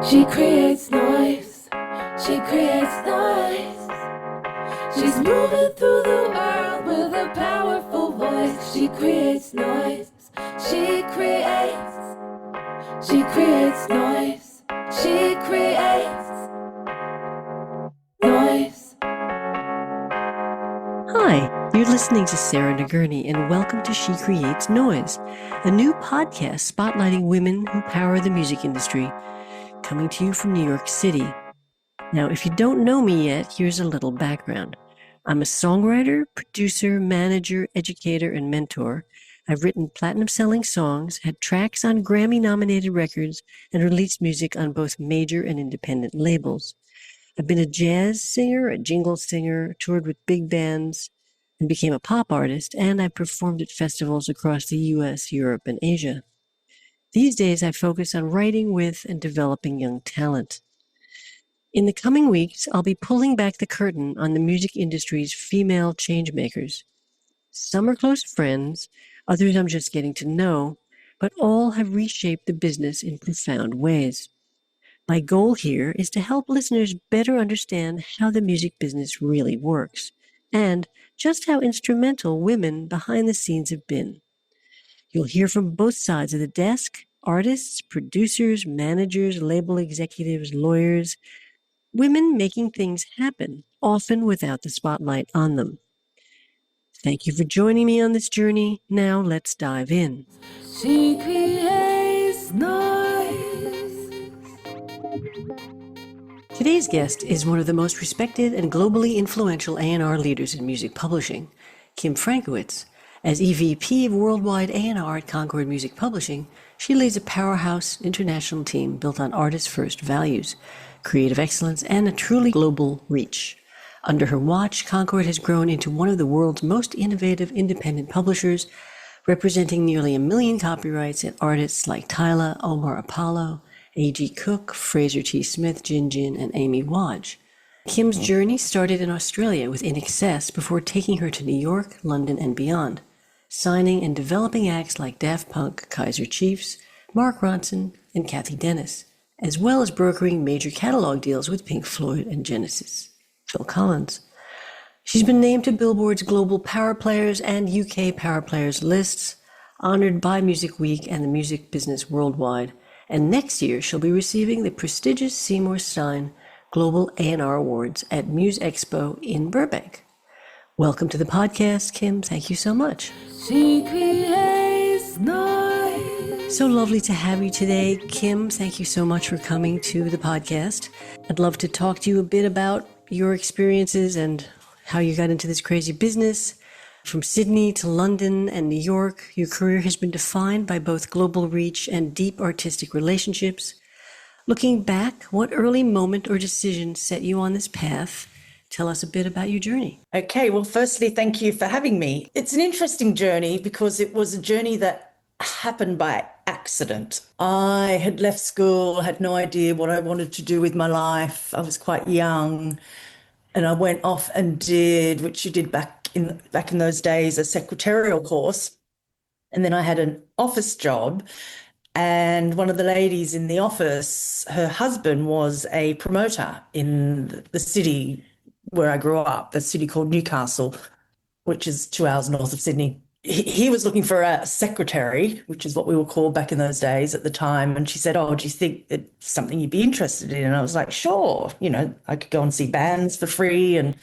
She creates noise. She creates noise. She's moving through the world with a powerful voice. She creates noise. She creates. She creates noise. She creates noise. Hi, you're listening to Sarah Nagurney, and welcome to She Creates Noise, a new podcast spotlighting women who power the music industry, coming to you from New York City. Now, if you don't know me yet, here's a little background. I'm a songwriter, producer, manager, educator, and mentor. I've written platinum-selling songs, had tracks on Grammy-nominated records, and released music on both major and independent labels. I've been a jazz singer, a jingle singer, toured with big bands, and became a pop artist, and I've performed at festivals across the U.S., Europe, and Asia. These days, I focus on writing with and developing young talent. In the coming weeks, I'll be pulling back the curtain on the music industry's female changemakers. Some are close friends, others I'm just getting to know, but all have reshaped the business in profound ways. My goal here is to help listeners better understand how the music business really works, and just how instrumental women behind the scenes have been. You'll hear from both sides of the desk: artists, producers, managers, label executives, lawyers, women making things happen, often without the spotlight on them. Thank you for joining me on this journey. Now let's dive in. She creates noise. Today's guest is one of the most respected and globally influential A&R leaders in music publishing, Kim Frankiewicz. As EVP of Worldwide A&R at Concord Music Publishing, she leads a powerhouse international team built on artist-first values, creative excellence, and a truly global reach. Under her watch, Concord has grown into one of the world's most innovative independent publishers, representing nearly 1 million copyrights at artists like Tyla, Omar Apollo, A.G. Cook, Fraser T. Smith, Jin Jin, and Amy Wadge. Kim's journey started in Australia with INXS before taking her to New York, London, and beyond, signing and developing acts like Daft Punk, Kaiser Chiefs, Mark Ronson, and Kathy Dennis, as well as brokering major catalog deals with Pink Floyd and Genesis. Phil Collins. She's been named to Billboard's Global Power Players and UK Power Players lists, honored by Music Week and the music business worldwide, and next year she'll be receiving the prestigious Seymour Stein Global A&R Awards at Muse Expo in Burbank. Welcome to the podcast, Kim. Thank you so much. She creates noise. So lovely to have you today, Kim. Thank you so much for coming to the podcast. I'd love to talk to you a bit about your experiences and how you got into this crazy business. From Sydney to London and New York, your career has been defined by both global reach and deep artistic relationships. Looking back, what early moment or decision set you on this path? Tell us a bit about your journey. Okay, well, firstly, thank you for having me. It's an interesting journey because it was a journey that happened by accident. I had left school, had no idea what I wanted to do with my life. I was quite young, and I went off and did, which you did back in those days, a secretarial course. And then I had an office job, and one of the ladies in the office, her husband was a promoter in the city where I grew up, a city called Newcastle, which is 2 hours north of Sydney. He was looking for a secretary, which is what we were called back in those days at the time. And she said, "Oh, do you think it's something you'd be interested in?" And I was like, "Sure. I could go and see bands for free and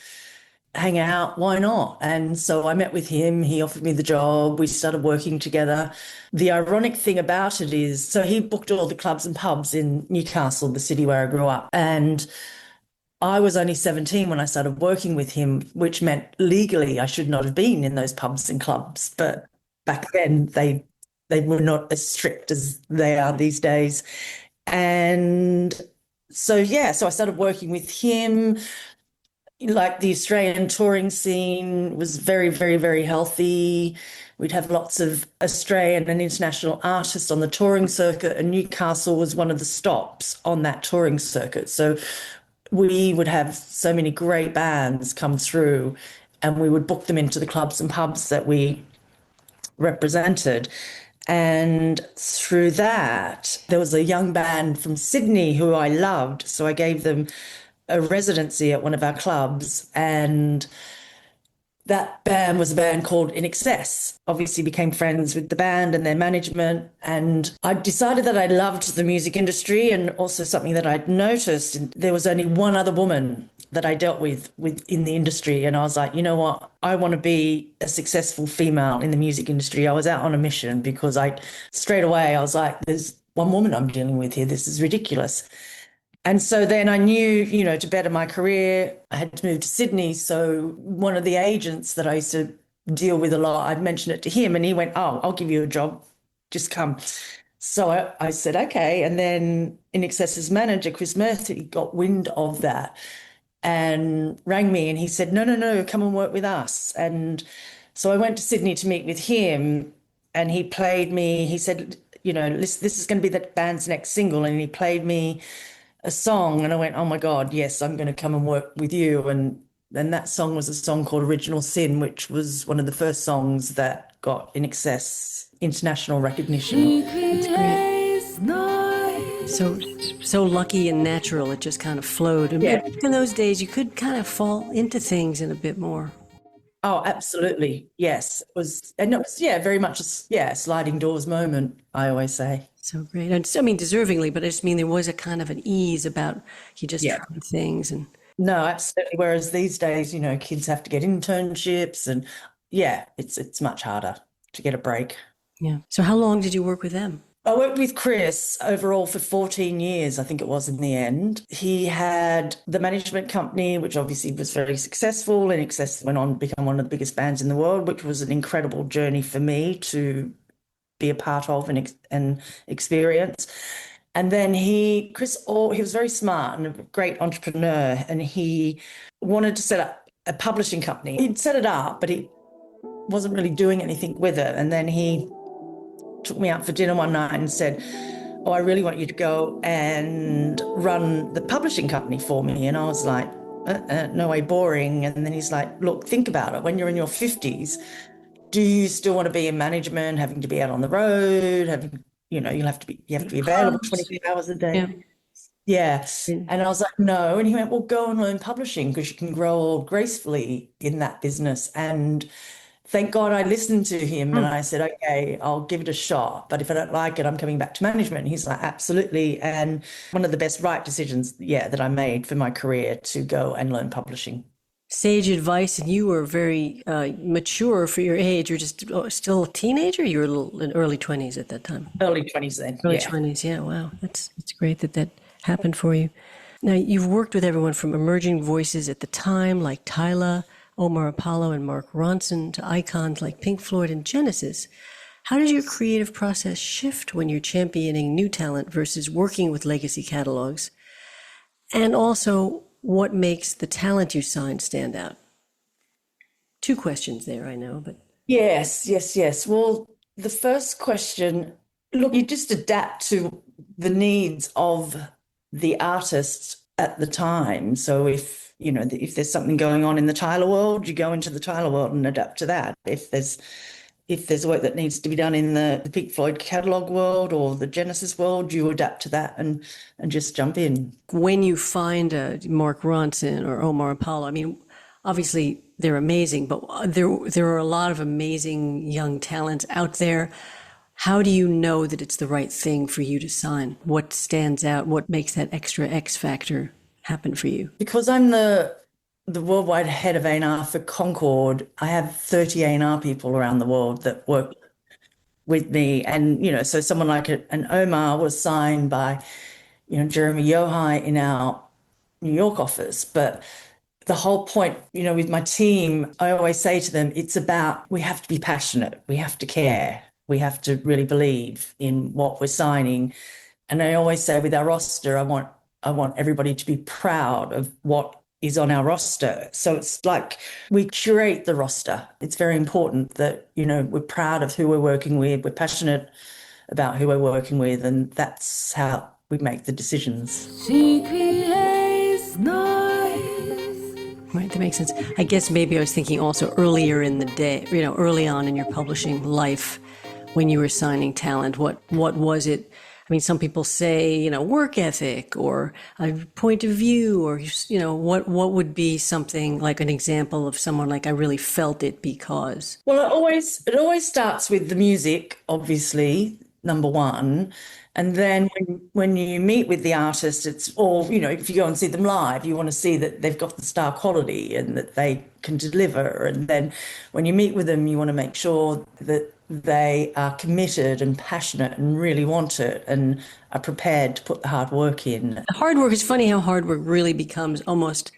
hang out. Why not?" And so I met with him. He offered me the job. We started working together. The ironic thing about it is, so he booked all the clubs and pubs in Newcastle, the city where I grew up. And I was only 17 when I started working with him, which meant legally I should not have been in those pubs and clubs. But back then they were not as strict as they are these days. And so I started working with him. Like, the Australian touring scene was very, very, very healthy. We'd have lots of Australian and international artists on the touring circuit, and Newcastle was one of the stops on that touring circuit. So we would have so many great bands come through, and we would book them into the clubs and pubs that we represented. And through that, there was a young band from Sydney who I loved. So I gave them a residency at one of our clubs. And that band was a band called INXS. Obviously became friends with the band and their management. And I decided that I loved the music industry, and also something that I'd noticed, there was only one other woman that I dealt with in the industry. And I was like, you know what? I want to be a successful female in the music industry. I was out on a mission because straight away, I was like, there's one woman I'm dealing with here. This is ridiculous. And so then I knew, to better my career, I had to move to Sydney. So one of the agents that I used to deal with a lot, I'd mentioned it to him, and he went, oh, I'll give you a job. Just come. So I said, okay. And then INXS's manager, Chris Murphy, got wind of that and rang me, and he said, no, come and work with us. And so I went to Sydney to meet with him, and he played me. He said, this is going to be the band's next single. And he played me a song, and I went, oh my God, yes, I'm going to come and work with you. And that song was a song called Original Sin, which was one of the first songs that got INXS international recognition. That's great. So lucky and natural, it just kind of flowed. And Yeah. in those days, you could kind of fall into things in a bit more. Oh, absolutely. Yes. It was very much a sliding doors moment, I always say. So great. And I mean, deservingly, but I just mean there was a kind of an ease about you just trying things. And no, absolutely. Whereas these days, kids have to get internships, and it's much harder to get a break. yeah. So how long did you work with them? I worked with Chris overall for 14 years, I think it was in the end. He had the management company, which obviously was very successful. INXS went on to become one of the biggest bands in the world, which was an incredible journey for me to be a part of and experience. And then he was very smart and a great entrepreneur, and he wanted to set up a publishing company. He'd set it up, but he wasn't really doing anything with it. And then he took me out for dinner one night and said, oh, I really want you to go and run the publishing company for me. And I was like, no way, boring. And then he's like, look, think about it. When you're in your 50s, do you still want to be in management, having to be out on the road, you have to be available 24 hours a day? Yeah. And I was like, no. And he went, well, go and learn publishing, because you can grow old gracefully in that business. And thank God I listened to him, and I said, okay, I'll give it a shot. But if I don't like it, I'm coming back to management. And he's like, absolutely. And one of the best right decisions, that I made for my career, to go and learn publishing. Sage advice, and you were very mature for your age. You're just still a teenager? You were a little in early 20s at that time. Early 20s then. Early 20s, yeah. Wow. It's great that happened for you. Now, you've worked with everyone from emerging voices at the time, like Tyla, Omar Apollo, and Mark Ronson, to icons like Pink Floyd and Genesis. How did your creative process shift when you're championing new talent versus working with legacy catalogs? And also, what makes the talent you sign stand out? Two questions there, I know, but... Yes. Well, the first question, look, you just adapt to the needs of the artist at the time. So if there's something going on in the Tyler world, you go into the Tyler world and adapt to that. If there's work that needs to be done in the Pink Floyd catalog world or the Genesis world, you adapt to that and just jump in. When you find a Mark Ronson or Omar Apollo, I mean, obviously they're amazing, but there are a lot of amazing young talents out there. How do you know that it's the right thing for you to sign? What stands out? What makes that extra X factor happen for you? Because I'm the worldwide head of A&R for Concord, I have 30 A&R people around the world that work with me. And, so someone like an Omar was signed by, Jeremy Yohai in our New York office. But the whole point, with my team, I always say to them, it's about, we have to be passionate. We have to care. We have to really believe in what we're signing. And I always say with our roster, I want everybody to be proud of what is on our roster. So it's like we curate the roster. It's very important that, we're proud of who we're working with. We're passionate about who we're working with. And that's how we make the decisions. She creates noise. Right, that makes sense. I guess maybe I was thinking also earlier in the day, early on in your publishing life, when you were signing talent? What was it? I mean, some people say, work ethic or a point of view, or, what would be something like an example of someone like, I really felt it because? Well, it always starts with the music, obviously, number one. And then when you meet with the artist, it's all, if you go and see them live, you want to see that they've got the star quality and that they can deliver. And then when you meet with them, you want to make sure that they are committed and passionate and really want it and are prepared to put the hard work in. Hard work, it's funny how hard work really becomes almost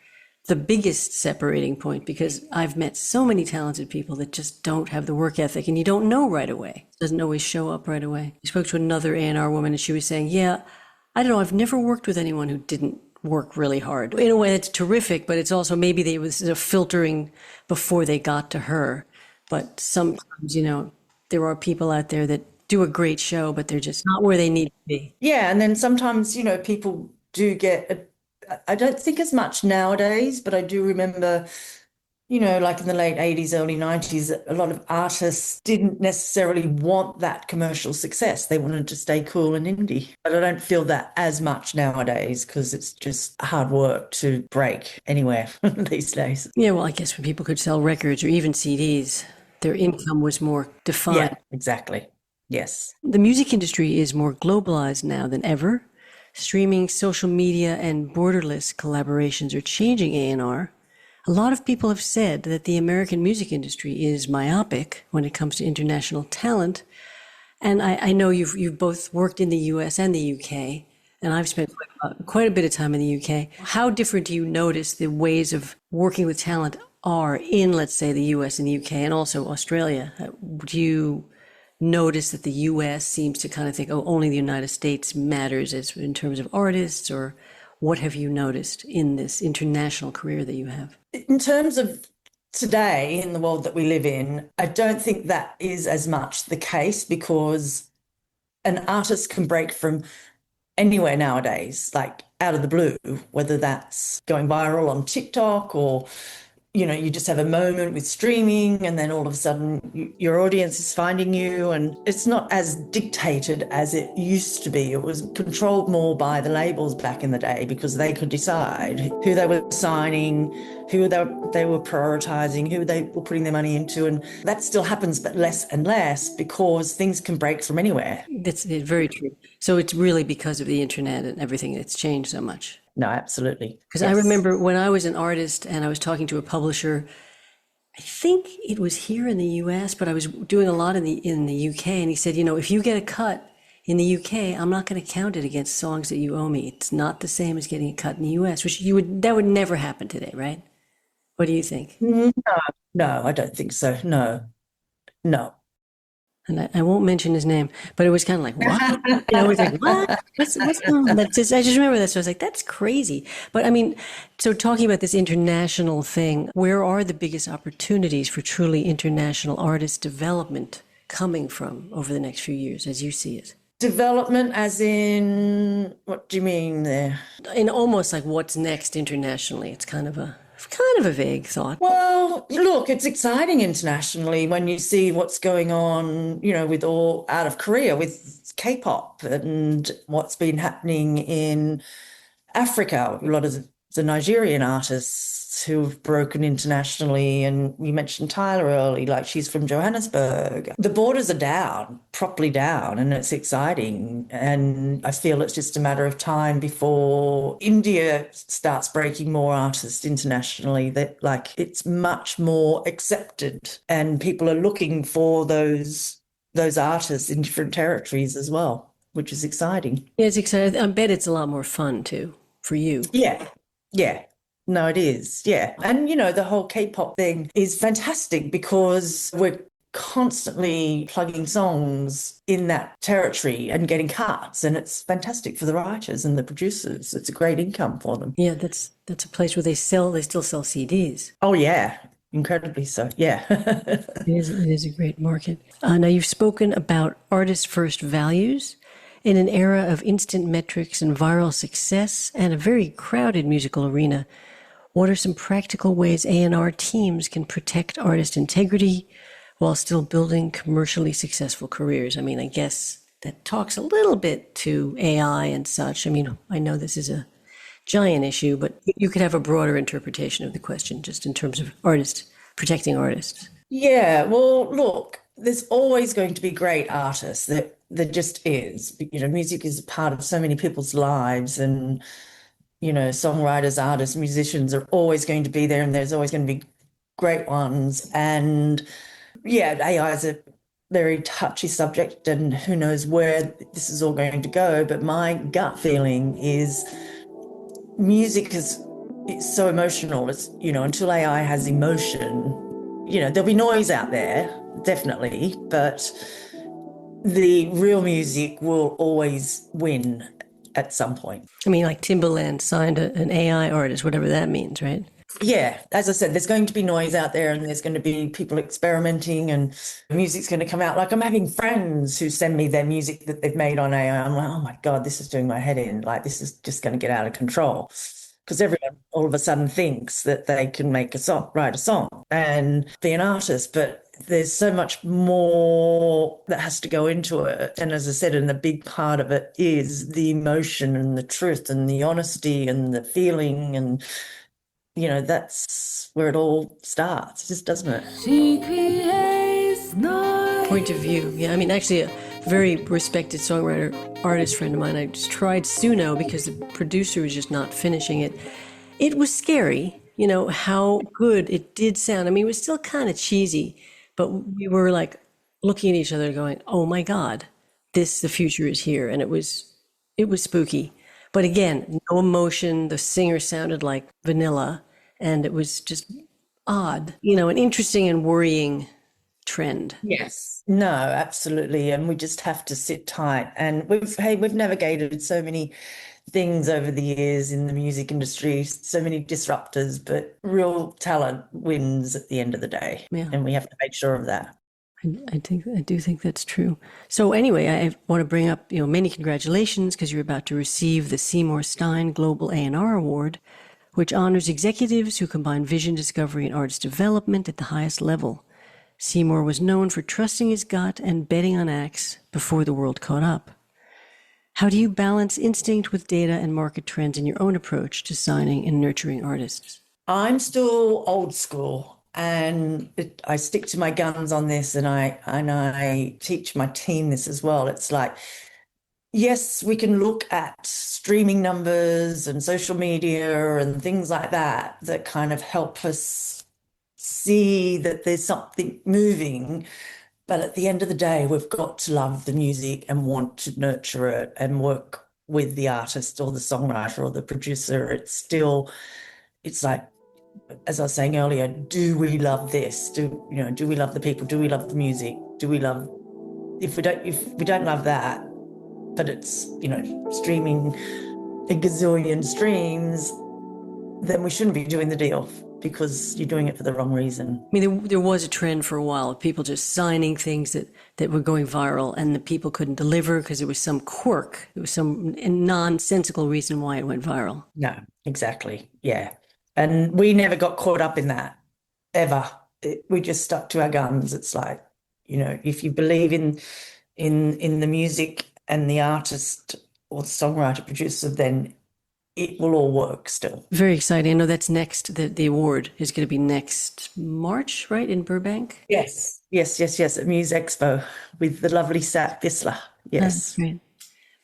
the biggest separating point, because I've met so many talented people that just don't have the work ethic, and you don't know right away. It doesn't always show up right away. I spoke to another A&R woman, and she was saying, yeah, I don't know, I've never worked with anyone who didn't work really hard. In a way, that's terrific, but it's also maybe they was a filtering before they got to her. But sometimes, there are people out there that do a great show, but they're just not where they need to be. Yeah, and then sometimes, people do get I don't think as much nowadays, but I do remember, like in the late 80s, early 90s, a lot of artists didn't necessarily want that commercial success. They wanted to stay cool and indie. But I don't feel that as much nowadays because it's just hard work to break anywhere these days. Yeah, well, I guess when people could sell records or even CDs, their income was more defined. Yeah, exactly. Yes. The music industry is more globalized now than ever. Streaming, social media, and borderless collaborations are changing A&R. A lot of people have said that the American music industry is myopic when it comes to international talent. And I know you've both worked in the US and the UK, and I've spent quite a bit of time in the UK. How different do you notice the ways of working with talent are in, let's say, the US and the UK, and also Australia? Do you notice that the US seems to kind of think, only the United States matters as in terms of artists, or what have you noticed in this international career that you have? In terms of today, in the world that we live in, I don't think that is as much the case, because an artist can break from anywhere nowadays, like out of the blue, whether that's going viral on TikTok or you just have a moment with streaming and then all of a sudden your audience is finding you, and it's not as dictated as it used to be. It was controlled more by the labels back in the day because they could decide who they were signing, who they were prioritizing, who they were putting their money into. And that still happens, but less and less, because things can break from anywhere. That's very true. So it's really because of the internet and everything that's changed so much. No, absolutely. Because yes. I remember when I was an artist and I was talking to a publisher, I think it was here in the US, but I was doing a lot in the UK. And he said, if you get a cut in the UK, I'm not going to count it against songs that you owe me. It's not the same as getting a cut in the US, which that would never happen today, right? What do you think? No, I don't think so. No. And I won't mention his name, but it was kind of like, what? It was like, what? What's going on? I just remember that. So I was like, that's crazy. But I mean, so talking about this international thing, where are the biggest opportunities for truly international artist development coming from over the next few years, as you see it? Development as in, what do you mean there? In almost like what's next internationally. It's kind of a vague thought. Well, look, it's exciting internationally when you see what's going on, with all out of Korea with K-pop and what's been happening in Africa. A lot of the Nigerian artists who've broken internationally, and you mentioned Tyler early, like she's from Johannesburg. The borders are down, properly down, and it's exciting. And I feel it's just a matter of time before India starts breaking more artists internationally, that like it's much more accepted and people are looking for those artists in different territories as well, which is exciting. Yeah, it's exciting. I bet it's a lot more fun too for you. Yeah. No, it is. Yeah. And, the whole K-pop thing is fantastic because we're constantly plugging songs in that territory and getting cuts. And it's fantastic for the writers and the producers. It's a great income for them. Yeah, that's a place where they still sell CDs. Oh, yeah. Incredibly so. Yeah. It is a great market. Now, you've spoken about artist first values. In an era of instant metrics and viral success and a very crowded musical arena, what are some practical ways A&R teams can protect artist integrity while still building commercially successful careers. I mean, I guess that talks a little bit to AI and such. I mean, I know this is a giant issue, but you could have a broader interpretation of the question just in terms of artists, protecting artists. Yeah, well, look, there's always going to be great artists. There just is. You know, music is a part of so many people's lives, and you know, songwriters, artists, musicians are always going to be there, and there's always going to be great ones. And yeah, AI is a very touchy subject, and who knows where this is all going to go. But my gut feeling is music is it's so emotional. It's, you know, until AI has emotion, you know, there'll be noise out there, definitely, but the real music will always win at some point. I mean, like Timbaland signed an AI artist, whatever that means, right? Yeah, as I said, there's going to be noise out there, and there's going to be people experimenting, and music's going to come out. Like, I'm having friends who send me their music that they've made on AI. I'm like, oh my God, this is doing my head in. Like, this is just going to get out of control. Because everyone all of a sudden thinks that they can make a song, write a song and be an artist. But there's so much more that has to go into it. And as I said, and the big part of it is the emotion and the truth and the honesty and the feeling. And, you know, that's where it all starts, just doesn't it? She creates noise. Point of view. Yeah, I mean, actually, a very respected songwriter, artist friend of mine, I just tried Suno because the producer was just not finishing it. It was scary, you know, how good it did sound. I mean, it was still kind of cheesy, but we were like looking at each other going, oh my God, the future is here. And it was spooky. But again, no emotion. The singer sounded like vanilla, and it was just odd, you know, an interesting and worrying trend. Yes. No, absolutely. And we just have to sit tight. And we've navigated so many things over the years in the music industry, so many disruptors, but real talent wins at the end of the day. Yeah. And we have to make sure of that. I do think that's true. So anyway, I want to bring up, you know, many congratulations because you're about to receive the Seymour Stein Global A&R Award, which honors executives who combine vision discovery and artist development at the highest level. Seymour was known for trusting his gut and betting on acts before the world caught up. How do you balance instinct with data and market trends in your own approach to signing and nurturing artists? I'm still old school, and I stick to my guns on this, and I teach my team this as well. It's like, yes, we can look at streaming numbers and social media and things like that kind of help us see that there's something moving. But at the end of the day, we've got to love the music and want to nurture it and work with the artist or the songwriter or the producer. It's like, as I was saying earlier, do we love this? Do we love the people? Do we love the music? If we don't love that, but it's, you know, streaming a gazillion streams, then we shouldn't be doing the deal, because you're doing it for the wrong reason. I mean, there was a trend for a while of people just signing things that were going viral, and the people couldn't deliver because there was some quirk. There was some nonsensical reason why it went viral. No, exactly. Yeah. And we never got caught up in that, ever. We just stuck to our guns. It's like, you know, if you believe in the music and the artist or the songwriter producer, then it will all work still. Very exciting. I know that's next. The award is going to be next March, right, in Burbank? Yes. At Muse Expo with the lovely Sat Bisla. Yes. That's great.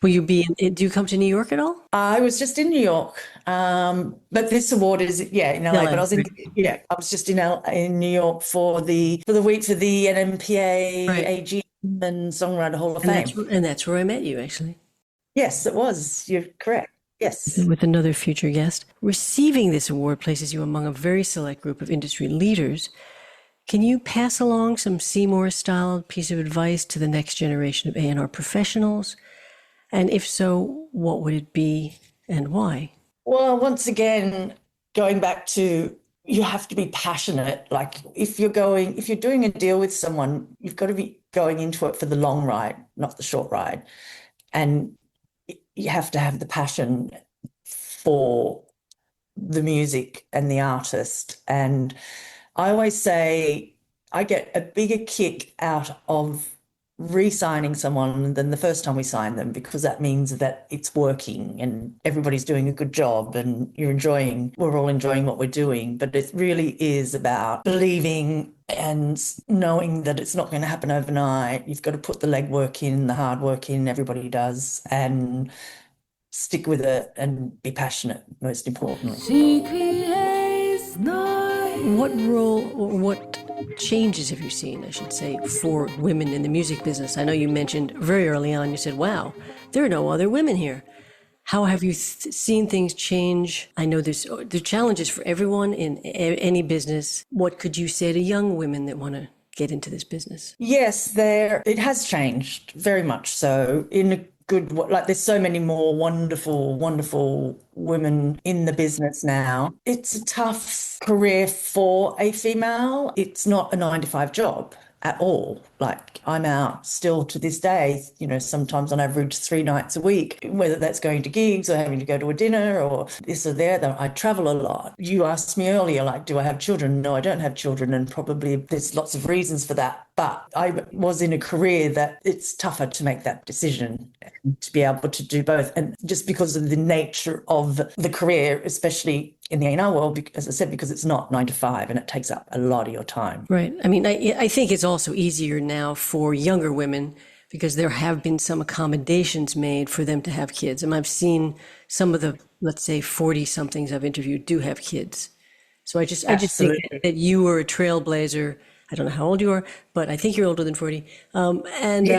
Will you be do you come to New York at all? I was just in New York, but this award is in LA. But I was just in New York for the week for the NMPA AG and Songwriter Hall of Fame. And that's where I met you, actually. Yes, it was. You're correct. Yes. With another future guest. Receiving this award places you among a very select group of industry leaders. Can you pass along some Seymour-style piece of advice to the next generation of A&R professionals? And if so, what would it be and why? Well, once again, going back to, you have to be passionate. Like, if you're doing a deal with someone, you've got to be going into it for the long ride, not the short ride. And you have to have the passion for the music and the artist. And I always say, I get a bigger kick out of re-signing someone than the first time we signed them, because that means that it's working and everybody's doing a good job and we're all enjoying what we're doing. But it really is about believing and knowing that it's not going to happen overnight. You've got to put the legwork in, the hard work in, everybody does, and stick with it and be passionate, most importantly. She creates noise. What role or what changes have you seen, I should say, for women in the music business? I know you mentioned very early on, you said, wow, there are no other women here. How have you seen things change? I know there's challenges for everyone in any business. What could you say to young women that want to get into this business? Yes, it has changed very much so, in a good, like there's so many more wonderful, wonderful women in the business now. It's a tough career for a female. It's not a 9-to-5 job at all. Like, I'm out still to this day, sometimes on average 3 nights a week, whether that's going to gigs or having to go to a dinner or this or that. I travel a lot. You asked me earlier, like, do I have children? No, I don't have children, and probably there's lots of reasons for that. But I was in a career that it's tougher to make that decision, to be able to do both. And just because of the nature of the career, especially in the A&R world, as I said, because it's not 9-to-5 and it takes up a lot of your time. Right. I mean, I think it's also easier now for younger women because there have been some accommodations made for them to have kids. And I've seen some of the, let's say, 40-somethings I've interviewed do have kids. So I just think that you were a trailblazer. I don't know how old you are, but I think you're older than 40. And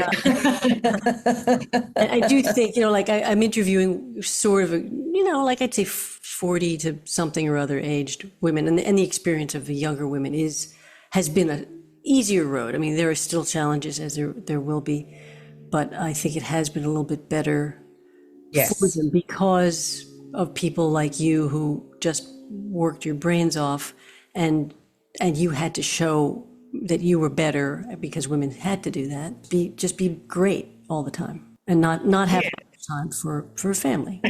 I do think, I'm interviewing sort of, I'd say 40 to something or other aged women. And the experience of the younger women has been an easier road. I mean, there are still challenges, as there will be, but I think it has been a little bit better for them because of people like you who just worked your brains off, and you had to show that you were better because women had to do that. Just be great all the time and not have time for a family.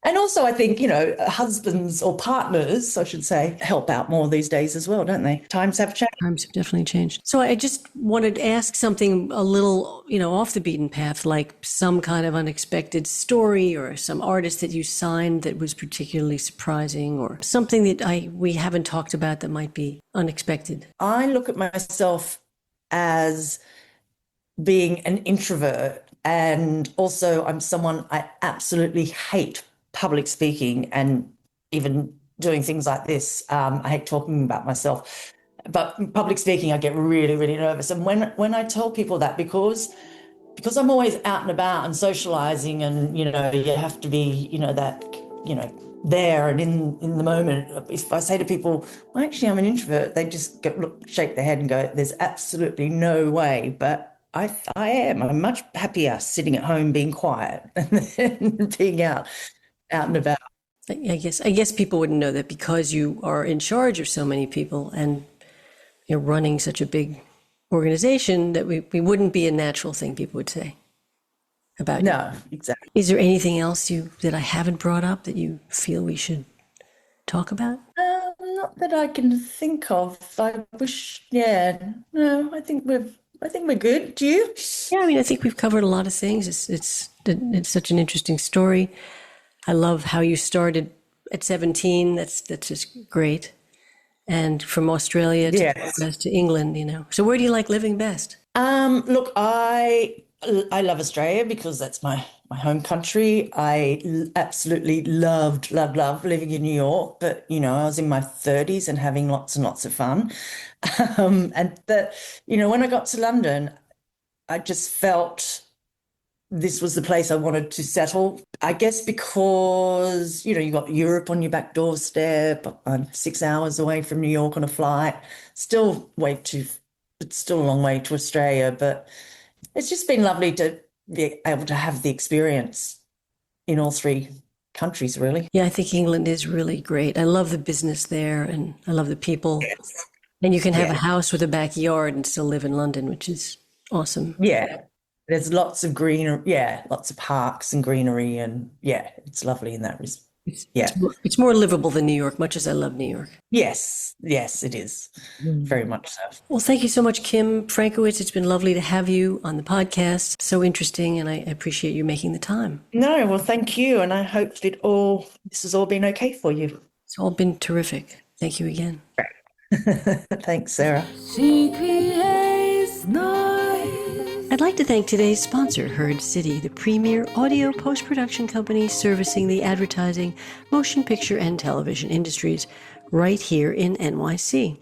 And also, I think, husbands or partners, I should say, help out more these days as well, don't they? Times have changed. Times have definitely changed. So I just wanted to ask something a little, off the beaten path, like some kind of unexpected story or some artist that you signed that was particularly surprising, or something that we haven't talked about that might be unexpected. I look at myself as being an introvert, and also I'm someone, I absolutely hate public speaking and even doing things like this. I hate talking about myself, but public speaking, I get really, really nervous. And when I tell people that, because I'm always out and about and socializing, and, you have to be, there and in the moment. If I say to people, well, actually, I'm an introvert, they just shake their head and go, there's absolutely no way. But I am. I'm much happier sitting at home being quiet than being out and about. I guess people wouldn't know that because you are in charge of so many people and you're running such a big organization that we wouldn't be a natural thing, people would say about you. No, exactly. Is there anything else that I haven't brought up that you feel we should talk about? Not that I can think of. I wish, no, I think we're good. Do you? Yeah, I mean, I think we've covered a lot of things. It's such an interesting story. I love how you started at 17. That's just great. And from Australia to England, So where do you like living best? Look, I love Australia because that's my home country. I absolutely loved living in New York, but I was in my 30s and having lots and lots of fun. When I got to London, I just felt this was the place I wanted to settle. I guess because, you got Europe on your back doorstep. I'm 6 hours away from New York on a flight. It's still a long way to Australia, but it's just been lovely to be able to have the experience in all 3 countries, really. Yeah, I think England is really great. I love the business there, and I love the people. Yes. And you can have a house with a backyard and still live in London, which is awesome. Yeah. There's lots of greenery, lots of parks and greenery, and it's lovely in that Yeah. It's more livable than New York, much as I love New York. Yes, it is. Very much so. Well, thank you so much, Kim Frankiewicz. It's been lovely to have you on the podcast. So interesting, and I appreciate you making the time. No, well, thank you. And I hope this has all been okay for you. It's all been terrific. Thank you again. Thanks, Sarah. She creates noise. I'd like to thank today's sponsor, Herd City, the premier audio post-production company servicing the advertising, motion picture, and television industries right here in NYC.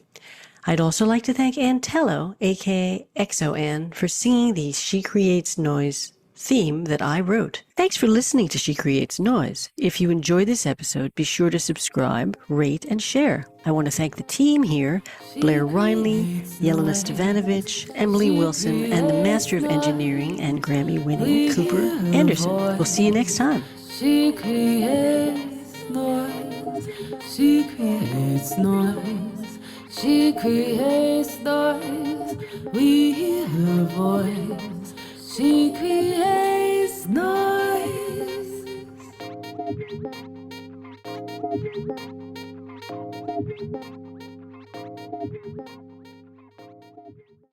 I'd also like to thank Ann Tello, aka XO Ann, for singing the She Creates Noise theme that I wrote. Thanks for listening to She Creates Noise. If you enjoyed this episode, be sure to subscribe, rate, and share. I want to thank the team here, Blair Reinley, Yelena Stavanovich, Emily Wilson, and the Master of Engineering and Grammy-winning Cooper Anderson. We'll see you next time. She creates noise. She creates noise. She creates noise. We hear her voice. She creates noise.